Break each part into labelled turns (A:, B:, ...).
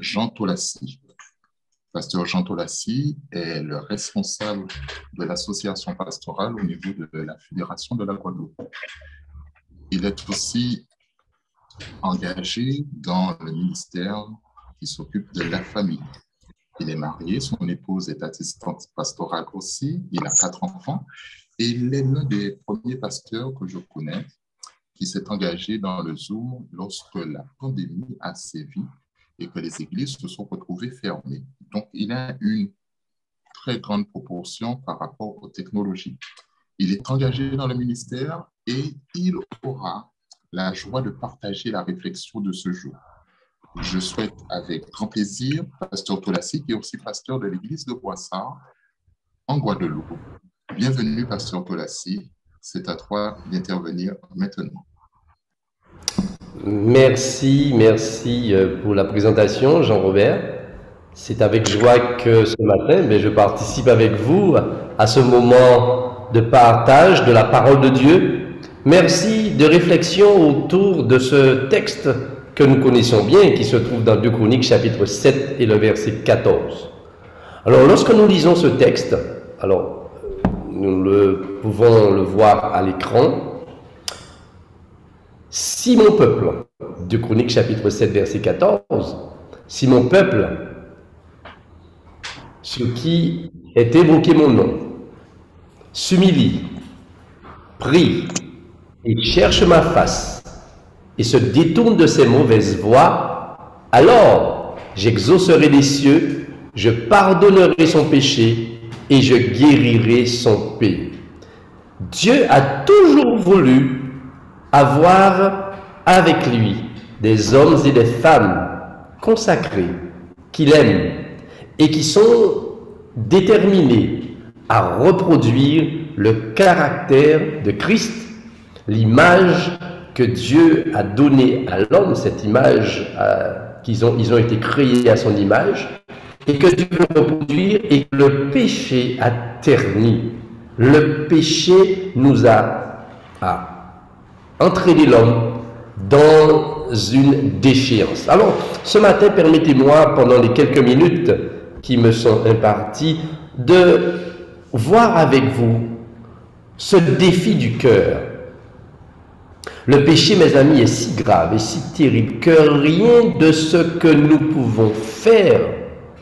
A: Jean Tolassi. Pasteur Jean Tolassi est le responsable de l'association pastorale au niveau de la Fédération de la Guadeloupe. Il est aussi engagé dans le ministère qui s'occupe de la famille. Il est marié, son épouse est assistante pastorale aussi, il a 4 enfants et il est l'un des premiers pasteurs que je connais qui s'est engagé dans le Zoom lorsque la pandémie a sévi et que les églises se sont retrouvées fermées. Donc, il a une très grande proportion par rapport aux technologies. Il est engagé dans le ministère et il aura la joie de partager la réflexion de ce jour. Je souhaite avec grand plaisir, pasteur Tolassi, qui est aussi pasteur de l'église de Boissard, en Guadeloupe. Bienvenue, pasteur Tolassi. C'est à toi d'intervenir maintenant.
B: Merci pour la présentation, Jean-Robert. C'est avec joie que ce matin, je participe avec vous à ce moment de partage de la parole de Dieu. Merci de réflexion autour de ce texte que nous connaissons bien, qui se trouve dans 2 Chroniques, chapitre 7 et le verset 14. Alors, lorsque nous lisons ce texte, nous pouvons le voir à l'écran. Si mon peuple, 2 Chroniques, chapitre 7, verset 14, si mon peuple, sur qui est évoqué mon nom, s'humilie, prie et cherche ma face, et se détourne de ses mauvaises voies, alors j'exaucerai les cieux, je pardonnerai son péché et je guérirai son pays. Dieu a toujours voulu avoir avec lui des hommes et des femmes consacrés, qu'il aime et qui sont déterminés à reproduire le caractère de Christ, l'image que Dieu a donnée à l'homme, cette image ils ont été créés à son image, et que Dieu veut reproduire, et que le péché a terni. Le péché nous a entraîné l'homme dans une déchéance. Alors, ce matin, permettez-moi, pendant les quelques minutes qui me sont imparties, de voir avec vous ce défi du cœur. Le péché, mes amis, est si grave et si terrible que rien de ce que nous pouvons faire,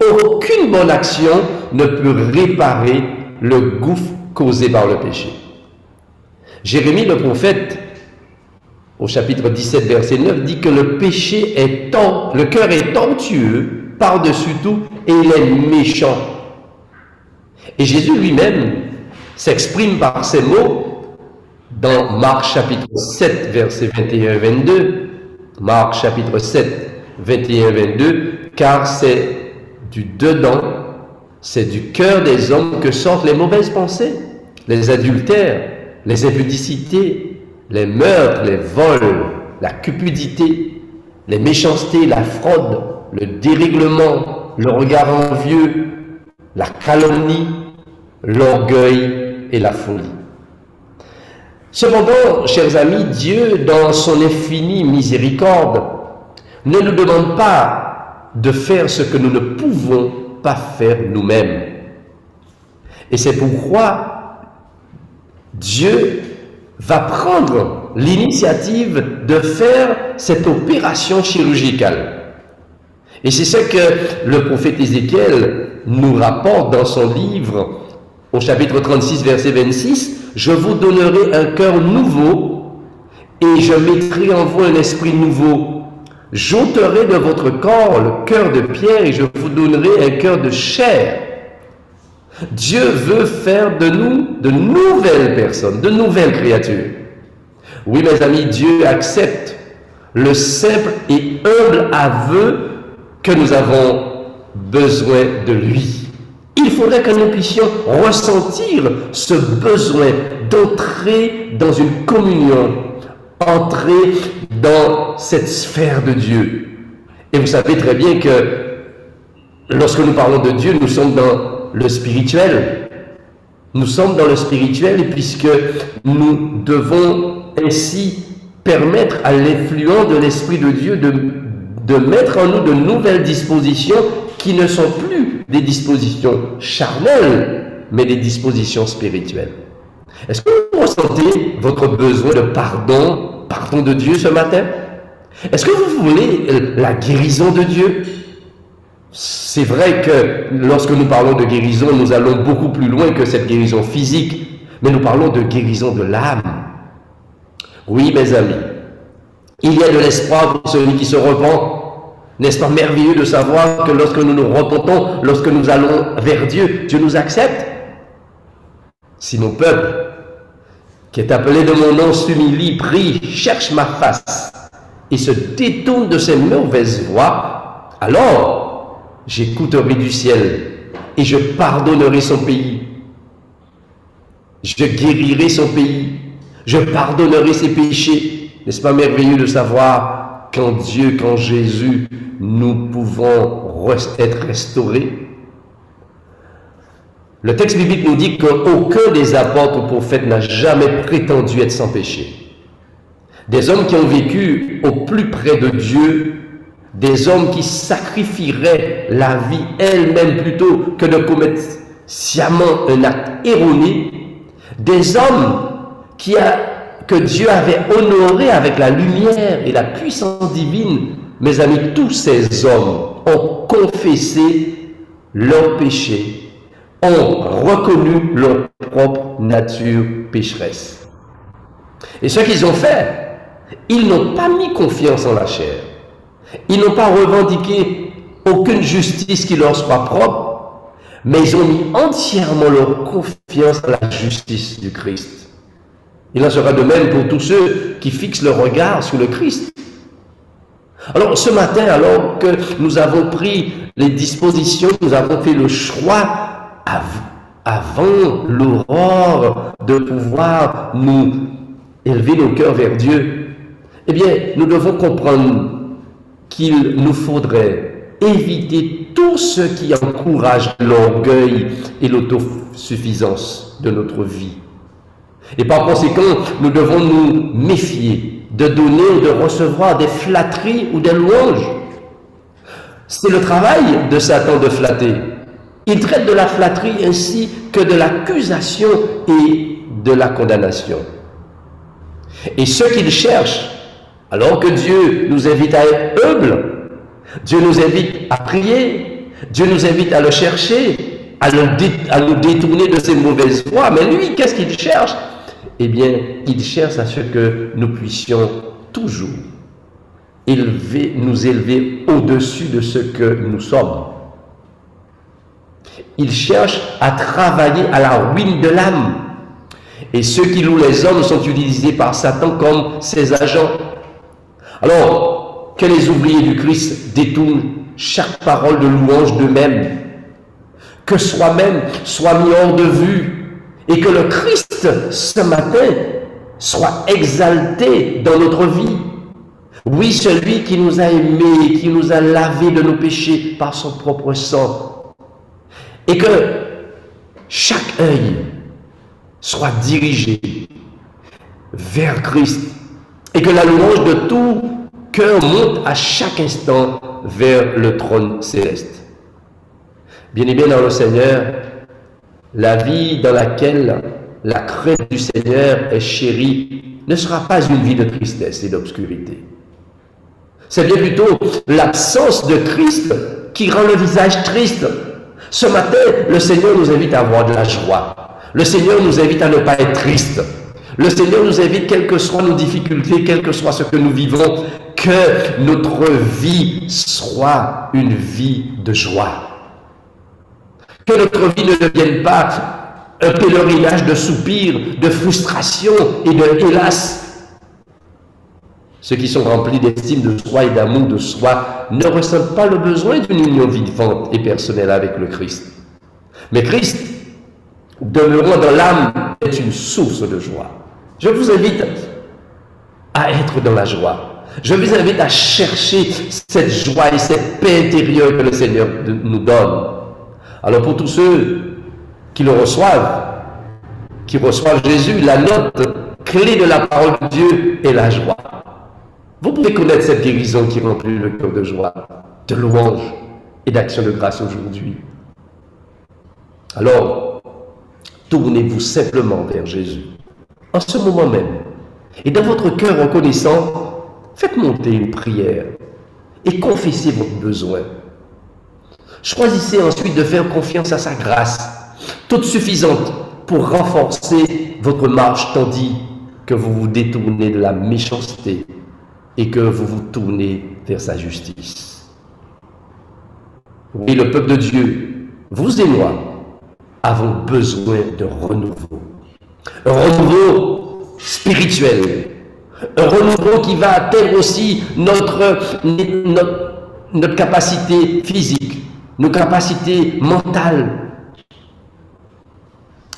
B: aucune bonne action ne peut réparer le gouffre causé par le péché. Jérémie, le prophète, au chapitre 17, verset 9, dit que le cœur est tortueux par-dessus tout et il est méchant. Et Jésus lui-même s'exprime par ces mots dans Marc chapitre 7, verset 21-22. Marc chapitre 7, 21-22, car c'est du dedans, c'est du cœur des hommes que sortent les mauvaises pensées, les adultères, les impudicités, les meurtres, les vols, la cupidité, les méchancetés, la fraude, le dérèglement, le regard envieux, la calomnie, l'orgueil et la folie. Cependant, chers amis, Dieu, dans son infinie miséricorde, ne nous demande pas de faire ce que nous ne pouvons pas faire nous-mêmes. Et c'est pourquoi Dieu va prendre l'initiative de faire cette opération chirurgicale. Et c'est ce que le prophète Ézéchiel nous rapporte dans son livre, au chapitre 36, verset 26, « Je vous donnerai un cœur nouveau et je mettrai en vous un esprit nouveau. J'ôterai de votre corps le cœur de pierre et je vous donnerai un cœur de chair. » Dieu veut faire de nous de nouvelles personnes, de nouvelles créatures. Oui, mes amis, Dieu accepte le simple et humble aveu que nous avons besoin de lui. Il faudrait que nous puissions ressentir ce besoin d'entrer dans une communion, entrer dans cette sphère de Dieu. Et vous savez très bien que lorsque nous parlons de Dieu, nous sommes dans le spirituel. Nous sommes dans le spirituel puisque nous devons ainsi permettre à l'influence de l'Esprit de Dieu de mettre en nous de nouvelles dispositions qui ne sont plus des dispositions charnelles, mais des dispositions spirituelles. Est-ce que vous ressentez votre besoin de pardon de Dieu ce matin? Est-ce que vous voulez la guérison de Dieu? C'est vrai que lorsque nous parlons de guérison, nous allons beaucoup plus loin que cette guérison physique, mais nous parlons de guérison de l'âme. Oui, mes amis, il y a de l'espoir pour celui qui se repent. N'est-ce pas merveilleux de savoir que lorsque nous nous repentons, lorsque nous allons vers Dieu, Dieu nous accepte? Si mon peuple, qui est appelé de mon nom, s'humilie, prie, cherche ma face et se détourne de ses mauvaises voies, alors j'écouterai du ciel et je pardonnerai son pays. Je guérirai son pays. Je pardonnerai ses péchés. N'est-ce pas merveilleux de savoir qu'en Dieu, qu'en Jésus, nous pouvons être restaurés? Le texte biblique nous dit qu'aucun des apôtres ou prophètes n'a jamais prétendu être sans péché. Des hommes qui ont vécu au plus près de Dieu, des hommes qui sacrifieraient la vie elle-même plutôt que de commettre sciemment un acte erroné, des hommes que Dieu avait honorés avec la lumière et la puissance divine. Mes amis, tous ces hommes ont confessé leurs péchés, ont reconnu leur propre nature pécheresse. Et ce qu'ils ont fait, ils n'ont pas mis confiance en la chair. Ils n'ont pas revendiqué aucune justice qui leur soit propre, mais ils ont mis entièrement leur confiance dans la justice du Christ. Il en sera de même pour tous ceux qui fixent leur regard sur le Christ. Alors ce matin, alors que nous avons pris les dispositions, nous avons fait le choix avant l'aurore de pouvoir nous élever nos cœurs vers Dieu, eh bien, nous devons comprendre qu'il nous faudrait éviter tout ce qui encourage l'orgueil et l'autosuffisance de notre vie. Et par conséquent, nous devons nous méfier de donner ou de recevoir des flatteries ou des louanges. C'est le travail de Satan de flatter. Il traite de la flatterie ainsi que de l'accusation et de la condamnation. Et ce qu'il cherche, alors que Dieu nous invite à être humbles, Dieu nous invite à prier, Dieu nous invite à le chercher, à nous détourner de ses mauvaises voies, mais lui, qu'est-ce qu'il cherche? Eh bien, il cherche à ce que nous puissions toujours nous élever au-dessus de ce que nous sommes. Il cherche à travailler à la ruine de l'âme. Et ceux qui louent les hommes sont utilisés par Satan comme ses agents. Alors, que les ouvriers du Christ détournent chaque parole de louange d'eux-mêmes, que soi-même soit mis hors de vue, et que le Christ, ce matin, soit exalté dans notre vie. Oui, celui qui nous a aimés, qui nous a lavés de nos péchés par son propre sang. Et que chaque œil soit dirigé vers Christ. Et que la louange de tout cœur monte à chaque instant vers le trône céleste. Bien-aimés dans le Seigneur, la vie dans laquelle la crainte du Seigneur est chérie ne sera pas une vie de tristesse et d'obscurité. C'est bien plutôt l'absence de Christ qui rend le visage triste. Ce matin, le Seigneur nous invite à avoir de la joie. Le Seigneur nous invite à ne pas être triste. Le Seigneur nous invite, quelles que soient nos difficultés, quel que soit ce que nous vivons, que notre vie soit une vie de joie. Que notre vie ne devienne pas un pèlerinage de soupirs, de frustration et de hélas. Ceux qui sont remplis d'estime de soi et d'amour de soi ne ressentent pas le besoin d'une union vivante et personnelle avec le Christ. Mais Christ, demeurant dans l'âme, est une source de joie. Je vous invite à être dans la joie. Je vous invite à chercher cette joie et cette paix intérieure que le Seigneur nous donne. Alors pour tous ceux qui le reçoivent, qui reçoivent Jésus, la note clé de la parole de Dieu est la joie. Vous pouvez connaître cette guérison qui remplit le cœur de joie, de louange et d'action de grâce aujourd'hui. Alors, tournez-vous simplement vers Jésus, en ce moment même. Et dans votre cœur reconnaissant, faites monter une prière et confessez votre besoin. Choisissez ensuite de faire confiance à sa grâce, toute suffisante pour renforcer votre marche tandis que vous vous détournez de la méchanceté et que vous vous tournez vers sa justice. Oui, le peuple de Dieu, vous et moi, avons besoin de renouveau. Un renouveau spirituel. Un renouveau qui va atteindre aussi notre capacité physique, nos capacités mentales.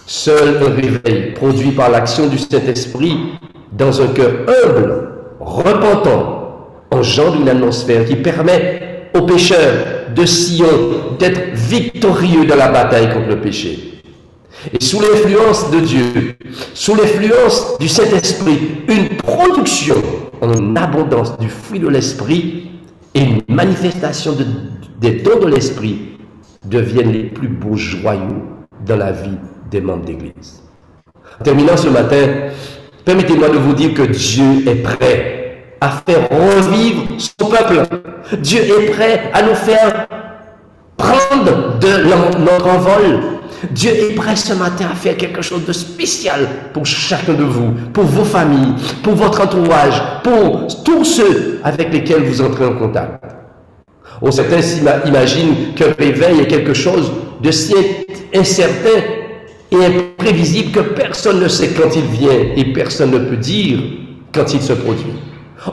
B: Seul un réveil produit par l'action du Saint-Esprit dans un cœur humble, repentant, engendre une atmosphère qui permet aux pécheurs de Sion d'être victorieux dans la bataille contre le péché. Et sous l'influence de Dieu, sous l'influence du Saint-Esprit, une production en abondance du fruit de l'Esprit et une manifestation des dons de l'Esprit deviennent les plus beaux joyaux dans la vie des membres d'Église. En terminant ce matin, permettez-moi de vous dire que Dieu est prêt à faire revivre son peuple. Dieu est prêt à nous faire prendre de notre envol. Dieu est prêt ce matin à faire quelque chose de spécial pour chacun de vous, pour vos familles, pour votre entourage, pour tous ceux avec lesquels vous entrez en contact. Oh, certains imaginent qu'un réveil est quelque chose de si incertain et imprévisible que personne ne sait quand il vient et personne ne peut dire quand il se produit.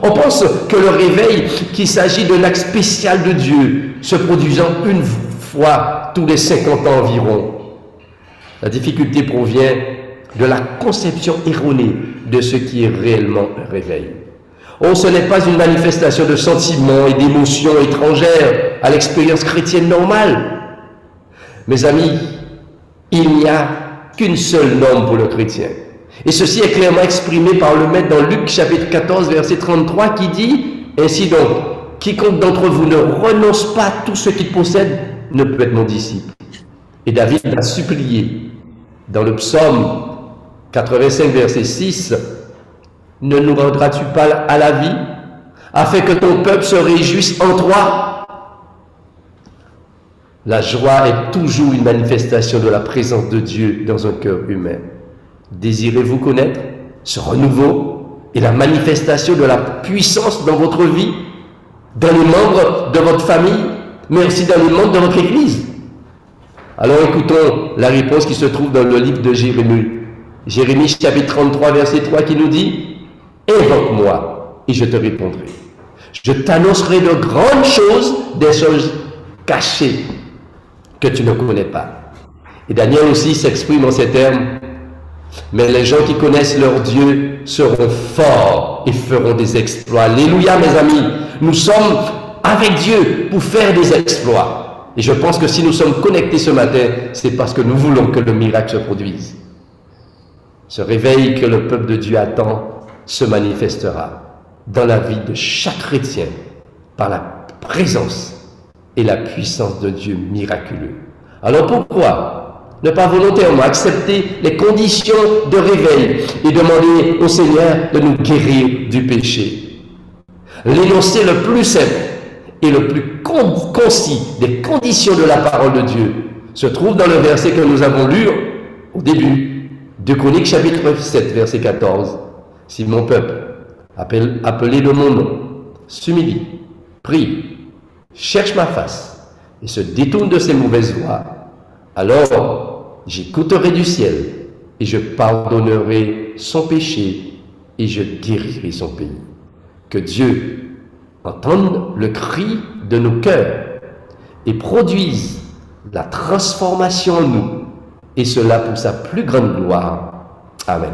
B: On pense que le réveil, qu'il s'agit d'un acte spécial de Dieu, se produisant une fois tous les 50 ans environ. La difficulté provient de la conception erronée de ce qui est réellement un réveil. Oh, ce n'est pas une manifestation de sentiments et d'émotions étrangères à l'expérience chrétienne normale. Mes amis, il n'y a qu'une seule norme pour le chrétien. Et ceci est clairement exprimé par le Maître dans Luc chapitre 14, verset 33, qui dit « Ainsi donc, quiconque d'entre vous ne renonce pas à tout ce qu'il possède ne peut être mon disciple. » Et David a supplié dans le psaume 85, verset 6, « Ne nous rendras-tu pas à la vie, afin que ton peuple se réjouisse en toi ?» La joie est toujours une manifestation de la présence de Dieu dans un cœur humain. Désirez-vous connaître ce renouveau et la manifestation de la puissance dans votre vie, dans les membres de votre famille, mais aussi dans les membres de votre Église? Alors écoutons la réponse qui se trouve dans le livre de Jérémie. Jérémie chapitre 33 verset 3 qui nous dit « Invoque-moi et je te répondrai. Je t'annoncerai de grandes choses, des choses cachées que tu ne connais pas. » Et Daniel aussi s'exprime en ces termes « Mais les gens qui connaissent leur Dieu seront forts et feront des exploits. » Alléluia mes amis, nous sommes avec Dieu pour faire des exploits. Et je pense que si nous sommes connectés ce matin, c'est parce que nous voulons que le miracle se produise. Ce réveil que le peuple de Dieu attend se manifestera dans la vie de chaque chrétien par la présence et la puissance de Dieu miraculeux. Alors pourquoi ne pas volontairement accepter les conditions de réveil et demander au Seigneur de nous guérir du péché? L'énoncé le plus simple et le plus concis des conditions de la parole de Dieu se trouve dans le verset que nous avons lu au début de Chroniques chapitre 7 verset 14. « Si mon peuple, appelé de mon nom, s'humilie, prie, cherche ma face et se détourne de ses mauvaises voies, alors j'écouterai du ciel et je pardonnerai son péché et je guérirai son pays. » Que Dieu entende le cri de nos cœurs et produise la transformation en nous, et cela pour sa plus grande gloire. Amen.